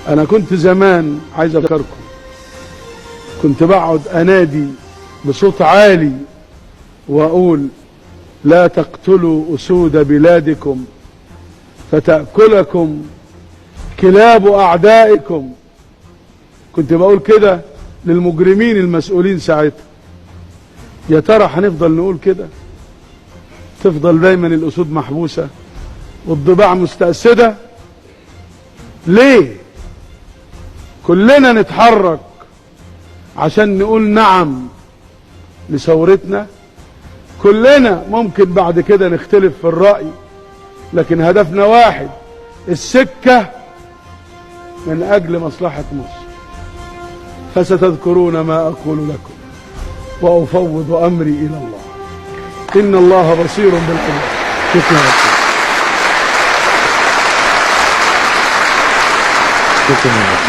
أنا كنت زمان عايز أذكركم، كنت بقعد أنادي بصوت عالي وأقول: لا تقتلوا أسود بلادكم فتأكلكم كلاب أعدائكم. كنت بقول كده للمجرمين المسؤولين ساعتها. يا ترى هنفضل نقول كده؟ تفضل دايما الأسود محبوسة والضباع مستأسدة؟ ليه؟ كلنا نتحرك عشان نقول نعم لثورتنا. كلنا ممكن بعد كده نختلف في الرأي، لكن هدفنا واحد: السكة من أجل مصلحة مصر. فستذكرون ما أقول لكم وأفوض أمري إلى الله، إن الله بصير بالعباد. شكرا. شكرا.